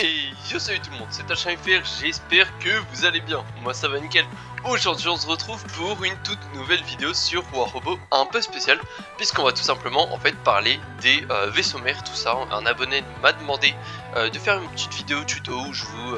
Et yo salut tout le monde, c'est HMFR, j'espère que vous allez bien, moi ça va nickel. Aujourd'hui on se retrouve pour une toute nouvelle vidéo sur War Robot un peu spéciale, puisqu'on va tout simplement en fait parler des vaisseaux mères, tout ça. Un abonné m'a demandé de faire une petite vidéo tuto où je vous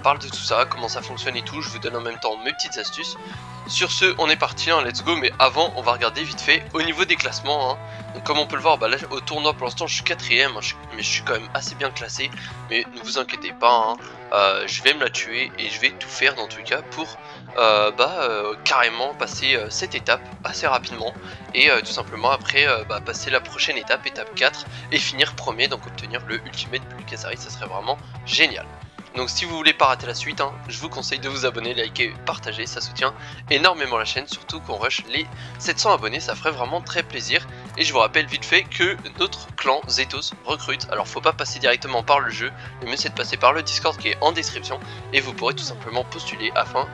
parle de tout ça, comment ça fonctionne et tout, je vous donne en même temps mes petites astuces. Sur ce, on est parti, hein, let's go, mais avant on va regarder vite fait au niveau des classements. Hein. Donc comme on peut le voir, bah là au tournoi pour l'instant je suis 4ème, hein, mais je suis quand même assez bien classé. Mais ne vous inquiétez pas, hein, je vais me la tuer et je vais tout faire dans tous les cas pour carrément passer cette étape assez rapidement. Et tout simplement après passer la prochaine étape, étape 4, et finir premier, donc obtenir le Ultimate Blue Kasari, ça serait vraiment génial. Donc si vous voulez pas rater la suite, hein, je vous conseille de vous abonner, liker, partager, ça soutient énormément la chaîne, surtout qu'on rush les 700 abonnés, ça ferait vraiment très plaisir. Et je vous rappelle vite fait que notre clan Zetos recrute, alors faut pas passer directement par le jeu, le mieux c'est de passer par le Discord qui est en description, et vous pourrez tout simplement postuler afin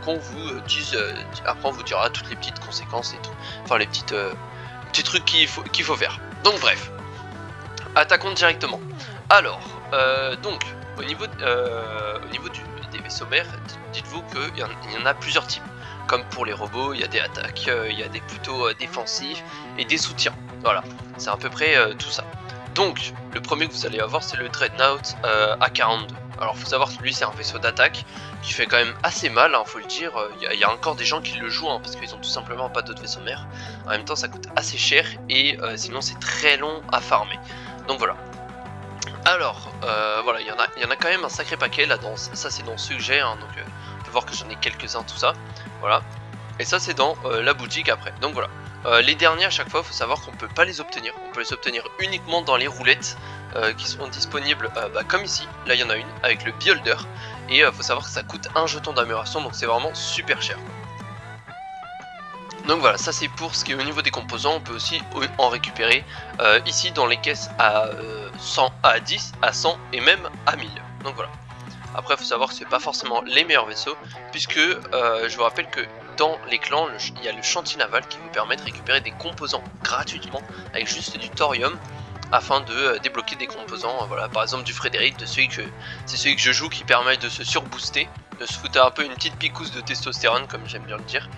qu'on vous dise, après on vous dira toutes les petites conséquences et tout, enfin les petits trucs qu'il faut faire. Donc bref, attaquons directement. Alors, donc... Au niveau des vaisseaux mères, dites-vous qu'il y en a plusieurs types. Comme pour les robots, il y a des attaques, il y a des plutôt défensifs et des soutiens. Voilà, c'est à peu près tout ça. Donc, le premier que vous allez avoir, c'est le Dreadnought A42. Alors, faut savoir que lui, c'est un vaisseau d'attaque qui fait quand même assez mal, hein, faut le dire. Il y a encore des gens qui le jouent, hein, parce qu'ils ont tout simplement pas d'autres vaisseaux mères. En même temps, ça coûte assez cher et sinon, c'est très long à farmer. Donc voilà. Alors, voilà, il y en a quand même un sacré paquet là, ça c'est dans ceux que j'ai, hein, donc on peut voir que j'en ai quelques-uns, tout ça, voilà. Et ça c'est dans la boutique après, donc voilà. Les derniers à chaque fois, il faut savoir qu'on peut pas les obtenir, on peut les obtenir uniquement dans les roulettes qui sont disponibles comme ici, là il y en a une avec le Beholder, et faut savoir que ça coûte un jeton d'amélioration, donc c'est vraiment super cher. Donc voilà, ça c'est pour ce qui est au niveau des composants. On peut aussi en récupérer ici dans les caisses à 100, à 10, à 100 et même à 1000. Donc voilà. Après il faut savoir que c'est pas forcément les meilleurs vaisseaux, puisque je vous rappelle que dans les clans, il y a le chantier naval qui vous permet de récupérer des composants gratuitement avec juste du thorium, afin de débloquer des composants, voilà, par exemple du Frédéric, c'est celui que je joue, qui permet de se surbooster, de se foutre un peu une petite picouse de testostérone comme j'aime bien le dire.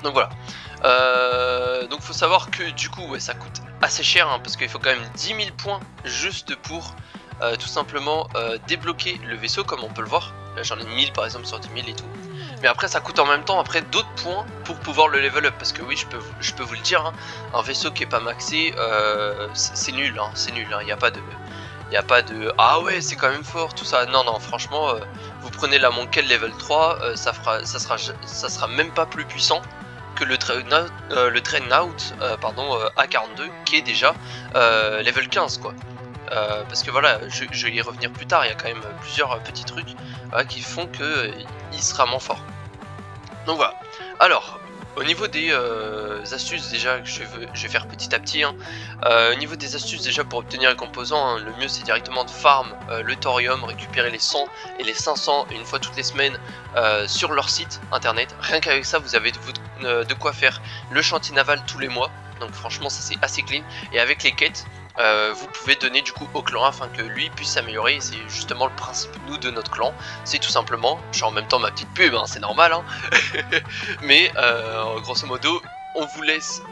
Donc voilà, donc faut savoir que du coup ouais, ça coûte assez cher, hein, parce qu'il faut quand même 10 000 points juste pour tout simplement débloquer le vaisseau, comme on peut le voir. Là j'en ai 1000 par exemple sur 10 000 et tout. Mais après ça coûte en même temps après d'autres points pour pouvoir le level up, parce que oui je peux vous le dire, hein, un vaisseau qui est pas maxé c'est nul, hein, c'est nul, hein, il n'y a pas de ah ouais c'est quand même fort tout ça. Non non, franchement vous prenez la Monkel level 3, ça sera même pas plus puissant que le Dreadnought A42 qui est déjà level 15 quoi. Parce que voilà, je vais y revenir plus tard, il y a quand même plusieurs petits trucs qui font que il sera moins fort. Donc voilà. Alors, au niveau des astuces déjà que je vais faire petit à petit, hein, au niveau des astuces déjà pour obtenir les composants, hein, le mieux c'est directement de farm le thorium, récupérer les 100 et les 500 une fois toutes les semaines sur leur site internet. Rien qu'avec ça vous avez de quoi faire le chantier naval tous les mois, donc franchement ça c'est assez clean. Et avec les quêtes vous pouvez donner du coup au clan afin que lui puisse s'améliorer. C'est justement le principe nous de notre clan, c'est tout simplement, je suis en même temps ma petite pub, hein, c'est normal, hein. Mais grosso modo on vous laisse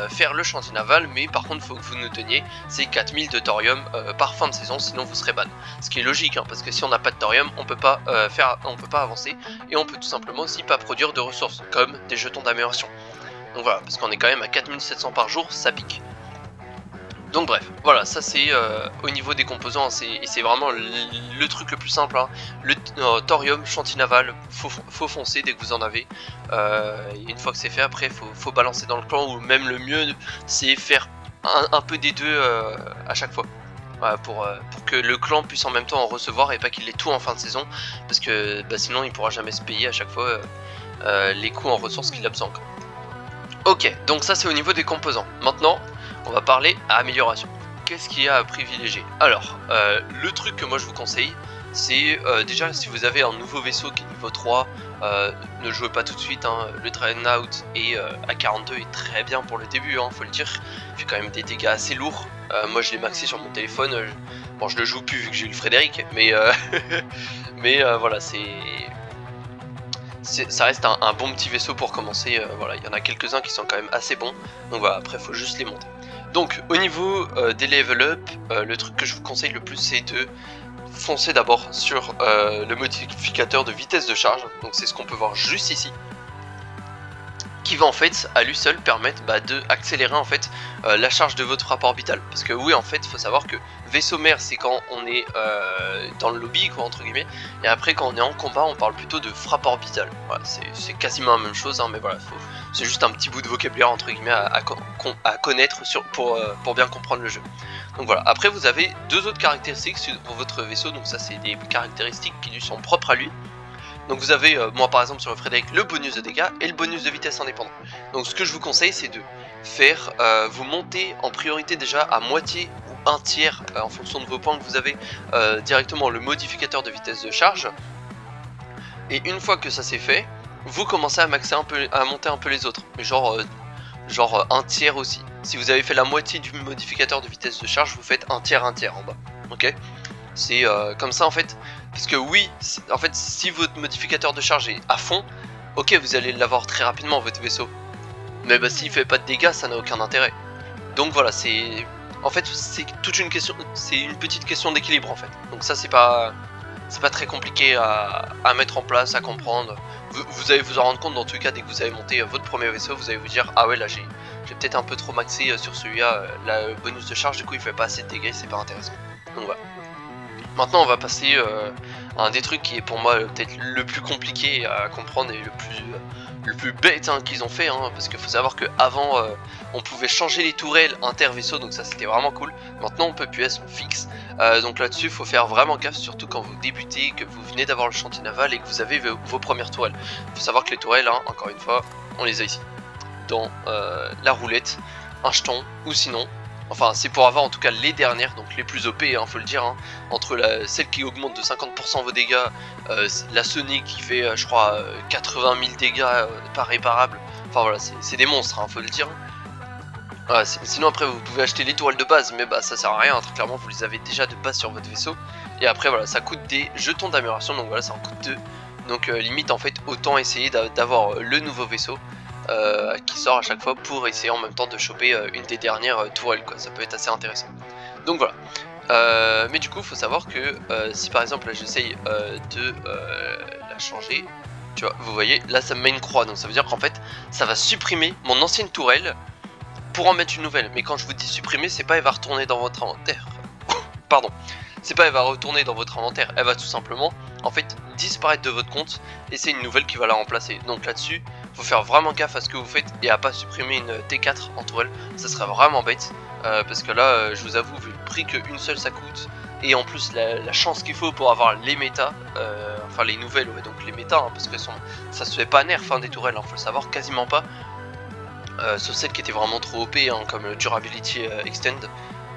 faire le chantier naval, mais par contre il faut que vous nous donniez ces 4000 de thorium par fin de saison, sinon vous serez ban. Ce qui est logique, hein, parce que si on n'a pas de thorium on peut pas avancer, et on peut tout simplement aussi pas produire de ressources comme des jetons d'amélioration. Donc voilà, parce qu'on est quand même à 4700 par jour, ça pique. Donc bref, voilà, ça c'est au niveau des composants, et c'est vraiment le truc le plus simple, hein. Le thorium, chantier naval, faut foncer dès que vous en avez. Et une fois que c'est fait, après faut balancer dans le clan, ou même le mieux c'est faire un peu des deux à chaque fois. Voilà, pour que le clan puisse en même temps en recevoir et pas qu'il ait tout en fin de saison, parce que sinon il pourra jamais se payer à chaque fois les coûts en ressources qu'il a besoin. Ok, donc ça c'est au niveau des composants. Maintenant on va parler à amélioration. Qu'est-ce qu'il y a à privilégier? Alors, le truc que moi je vous conseille, c'est déjà si vous avez un nouveau vaisseau qui est niveau 3, ne jouez pas tout de suite, hein. Le Dreadnought et A42 est très bien pour le début, hein, faut le dire. Il fait quand même des dégâts assez lourds. Moi je l'ai maxé sur mon téléphone, Bon, je le joue plus vu que j'ai eu le Frédéric, mais voilà, ça reste un bon petit vaisseau pour commencer. Voilà, il y en a quelques-uns qui sont quand même assez bons, donc voilà, après faut juste les monter. Donc au niveau des level up, le truc que je vous conseille le plus, c'est de foncer d'abord sur le modificateur de vitesse de charge. Donc c'est ce qu'on peut voir juste ici, qui va en fait à lui seul permettre de accélérer en fait la charge de votre frappe orbitale. Parce que oui, en fait, il faut savoir que vaisseau mère, c'est quand on est dans le lobby, quoi, entre guillemets, et après quand on est en combat, on parle plutôt de frappe orbitale. Voilà, c'est quasiment la même chose, hein, mais voilà, c'est juste un petit bout de vocabulaire entre guillemets à connaître pour bien comprendre le jeu. Donc voilà, après vous avez deux autres caractéristiques sur votre vaisseau, donc ça c'est des caractéristiques qui lui sont propres à lui. Donc vous avez, moi par exemple sur le Frédéric, le bonus de dégâts et le bonus de vitesse indépendant. Donc ce que je vous conseille, c'est de faire, vous monter en priorité déjà à moitié ou un tiers, en fonction de vos points que vous avez, directement le modificateur de vitesse de charge. Et une fois que ça c'est fait, vous commencez à monter un peu les autres, mais genre un tiers aussi. Si vous avez fait la moitié du modificateur de vitesse de charge, vous faites un tiers en bas, ok. C'est comme ça en fait, parce que oui, en fait si votre modificateur de charge est à fond, ok, vous allez l'avoir très rapidement votre vaisseau, mais s'il fait pas de dégâts, ça n'a aucun intérêt. Donc voilà, en fait c'est toute une question, c'est une petite question d'équilibre en fait. Donc ça c'est pas très compliqué à mettre en place, à comprendre. Vous allez vous en rendre compte dans tous les cas dès que vous avez monté votre premier vaisseau, vous allez vous dire ah ouais, là j'ai peut-être un peu trop maxé sur celui-là, la bonus de charge, du coup il fait pas assez de dégâts, c'est pas intéressant. Donc voilà. Maintenant on va passer à un des trucs qui est pour moi peut-être le plus compliqué à comprendre et le plus bête qu'ils ont fait, parce qu'il faut savoir qu'avant on pouvait changer les tourelles inter-vaisseaux, donc ça c'était vraiment cool. Maintenant on peut plus, elles sont fixes, donc là-dessus il faut faire vraiment gaffe, surtout quand vous débutez, que vous venez d'avoir le chantier naval et que vous avez vos premières tourelles. Il faut savoir que les tourelles, encore une fois, on les a ici, dans la roulette, un jeton, ou sinon... Enfin, c'est pour avoir en tout cas les dernières, donc les plus OP, faut le dire, entre celle qui augmente de 50% vos dégâts, la Sonic qui fait, je crois, 80 000 dégâts pas réparables. Enfin voilà, c'est des monstres, faut le dire. Voilà, sinon après vous pouvez acheter les tourelles de base, mais ça sert à rien, très clairement vous les avez déjà de base sur votre vaisseau. Et après voilà, ça coûte des jetons d'amélioration, donc voilà, ça en coûte 2. Donc limite en fait, autant essayer d'avoir le nouveau vaisseau. Qui sort à chaque fois pour essayer en même temps de choper une des dernières tourelles, quoi. Ça peut être assez intéressant. Donc voilà. Mais du coup, faut savoir que si par exemple là j'essaye de la changer, tu vois, vous voyez, là ça me met une croix, donc ça veut dire qu'en fait ça va supprimer mon ancienne tourelle pour en mettre une nouvelle. Mais quand je vous dis supprimer, c'est pas elle va retourner dans votre inventaire. Pardon. C'est pas elle va retourner dans votre inventaire, elle va tout simplement en fait disparaître de votre compte et c'est une nouvelle qui va la remplacer. Donc là-dessus, faut faire vraiment gaffe à ce que vous faites et à pas supprimer une T4 en tourelle, ça serait vraiment bête. Parce que là, je vous avoue, vu le prix qu'une seule ça coûte et en plus la chance qu'il faut pour avoir les méta, enfin les nouvelles, ouais, donc les méta, parce que ça se fait pas nerf des tourelles, faut le savoir, quasiment pas. Sauf celles qui étaient vraiment trop OP, comme le Durability Extend.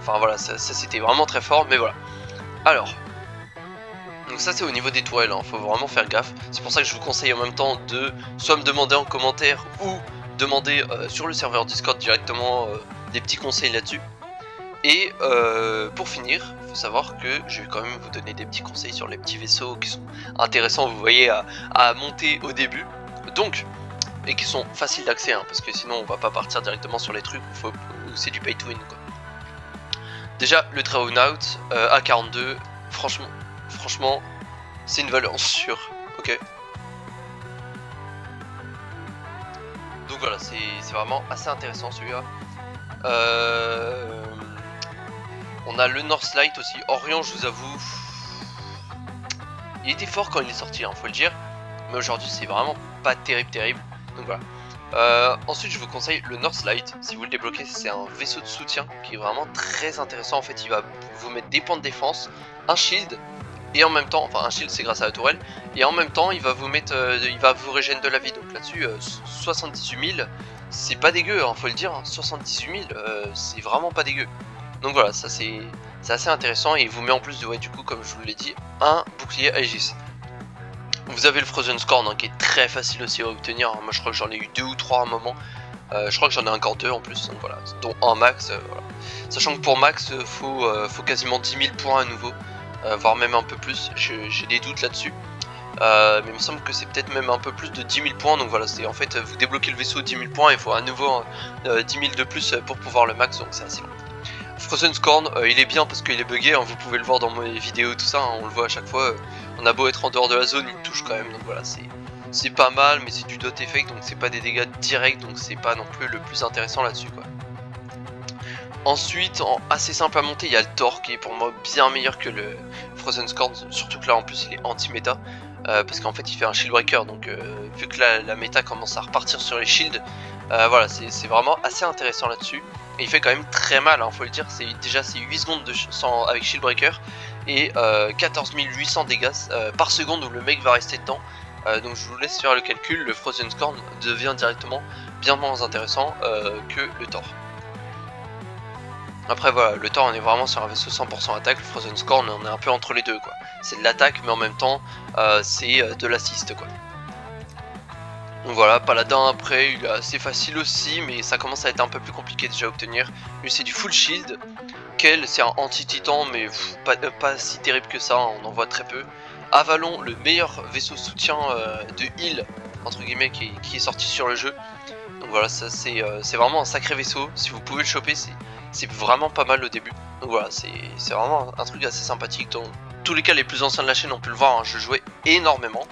Enfin voilà, ça c'était vraiment très fort, mais voilà. Alors, donc ça c'est au niveau des tourelles, faut vraiment faire gaffe. C'est pour ça que je vous conseille en même temps de soit me demander en commentaire ou demander sur le serveur Discord directement des petits conseils là-dessus. Et pour finir, il faut savoir que je vais quand même vous donner des petits conseils sur les petits vaisseaux qui sont intéressants, vous voyez, à monter au début. Donc, et qui sont faciles d'accès, parce que sinon on va pas partir directement sur les trucs où c'est du pay to win, quoi. Déjà le Dragonaut A42, franchement c'est une valeur sûre, ok. Donc voilà, c'est vraiment assez intéressant celui-là. On a le Northlight aussi. Orient, je vous avoue, il était fort quand il est sorti, faut le dire, mais aujourd'hui c'est vraiment pas terrible. Donc voilà. Ensuite je vous conseille le Northlight, si vous le débloquez, c'est un vaisseau de soutien qui est vraiment très intéressant. En fait il va vous mettre des points de défense, un shield, et en même temps, enfin un shield c'est grâce à la tourelle, et en même temps il va vous mettre, il va vous régénérer de la vie. Donc là-dessus 78 000, c'est pas dégueu, faut le dire, 78 000 c'est vraiment pas dégueu. Donc voilà, ça c'est assez intéressant, et il vous met en plus de, ouais, du coup comme je vous l'ai dit, un bouclier Aegis. Vous avez le Frozen Scorn qui est très facile aussi à obtenir, moi je crois que j'en ai eu 2 ou 3 à un moment, je crois que j'en ai encore 2 en plus, donc voilà, dont un max, voilà. sachant que pour max faut quasiment 10 000 points à nouveau, voire même un peu plus, j'ai des doutes là-dessus. Mais il me semble que c'est peut-être même un peu plus de 10 000 points, donc voilà, c'est en fait vous débloquez le vaisseau 10 000 points et il faut à nouveau 10 000 de plus pour pouvoir le max, donc c'est assez long. Frozen Scorn, il est bien parce qu'il est bugué, hein, vous pouvez le voir dans mes vidéos tout ça, hein, on le voit à chaque fois, on a beau être en dehors de la zone, il touche quand même, donc voilà, c'est pas mal, mais c'est du dot effect, donc c'est pas des dégâts directs, donc c'est pas non plus le plus intéressant là-dessus quoi. Ensuite, assez simple à monter, il y a le Thor qui est pour moi bien meilleur que le Frozen Scorn, surtout que là en plus il est anti-méta, parce qu'en fait il fait un shield breaker, donc vu que la méta commence à repartir sur les shields, voilà, c'est vraiment assez intéressant là-dessus. Et il fait quand même très mal, hein, faut le dire, déjà c'est 8 secondes avec shield breaker et 14 800 dégâts par seconde où le mec va rester dedans. Donc je vous laisse faire le calcul, le Frozen Scorn devient directement bien moins intéressant que le Thor. Après voilà, le Thor on est vraiment sur un vaisseau 100% attaque, le Frozen Scorn on est un peu entre les deux quoi. C'est de l'attaque mais en même temps c'est de l'assist quoi. Donc voilà, Paladin après il est assez facile aussi mais ça commence à être un peu plus compliqué déjà à obtenir. Lui c'est du full shield, Kel c'est un anti-titan mais pas si terrible que ça, on en voit très peu. Avalon, le meilleur vaisseau soutien de heal entre guillemets qui est sorti sur le jeu. Donc voilà, ça c'est vraiment un sacré vaisseau, si vous pouvez le choper c'est vraiment pas mal au début. Donc voilà, c'est vraiment un truc assez sympathique. Dans tous les cas les plus anciens de la chaîne on peut le voir, hein, je jouais énormément.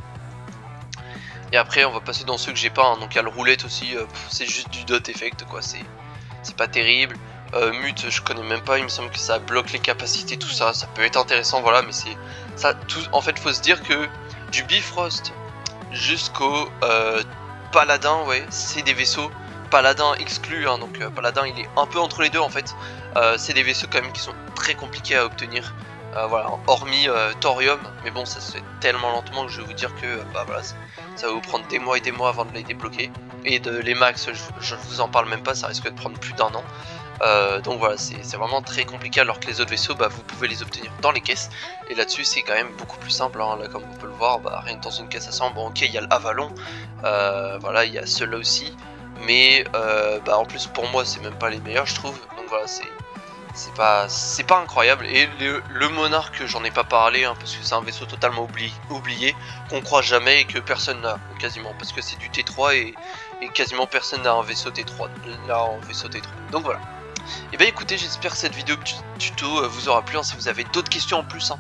Et après on va passer dans ceux que j'ai pas, hein. Donc il y a le roulette aussi, c'est juste du dot effect quoi, c'est pas terrible. Mute je connais même pas, il me semble que ça bloque les capacités, tout ça, ça peut être intéressant voilà, mais c'est ça tout. En fait faut se dire que du Bifrost jusqu'au Paladin, ouais, c'est des vaisseaux Paladin exclu, hein, donc Paladin il est un peu entre les deux en fait. C'est des vaisseaux quand même qui sont très compliqués à obtenir. Voilà, hormis Thorium, mais bon ça se fait tellement lentement que je vais vous dire que bah voilà, ça va vous prendre des mois et des mois avant de les débloquer. Et de les max, je vous en parle même pas, ça risque de prendre plus d'1 an. Donc voilà, c'est vraiment très compliqué alors que les autres vaisseaux, bah, vous pouvez les obtenir dans les caisses. Et là-dessus c'est quand même beaucoup plus simple, hein. Là comme on peut le voir, bah, rien que dans une caisse à 100, bon ok il y a l'Avalon, voilà il y a ceux-là aussi. Mais bah, en plus pour moi c'est même pas les meilleurs je trouve, donc voilà c'est pas incroyable. Et le Monarque j'en ai pas parlé hein, parce que c'est un vaisseau totalement oublié qu'on croit jamais et que personne n'a quasiment, parce que c'est du T3 et quasiment personne n'a un vaisseau T3 là en vaisseau T3, donc voilà. Et bah écoutez, j'espère que cette vidéo tuto vous aura plu, hein. Si vous avez d'autres questions en plus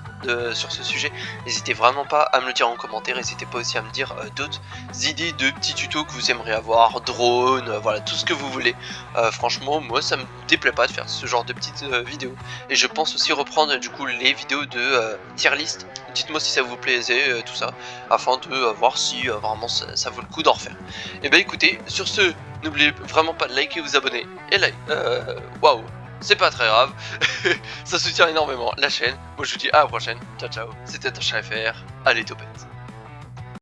sur ce sujet, n'hésitez vraiment pas à me le dire en commentaire, n'hésitez pas aussi à me dire d'autres idées de petits tutos que vous aimeriez avoir, drone, voilà, tout ce que vous voulez. Franchement, moi ça me déplaît pas de faire ce genre de petites vidéos. Et je pense aussi reprendre du coup les vidéos de tier list. Dites-moi si ça vous plaisait, tout ça, afin de voir si vraiment ça vaut le coup d'en refaire. Et bah écoutez, sur ce, n'oubliez vraiment pas de liker, vous abonner et like. Waouh, c'est pas très grave, ça soutient énormément la chaîne. Moi je vous dis à la prochaine, ciao ciao, c'était TOSHFR, allez topette.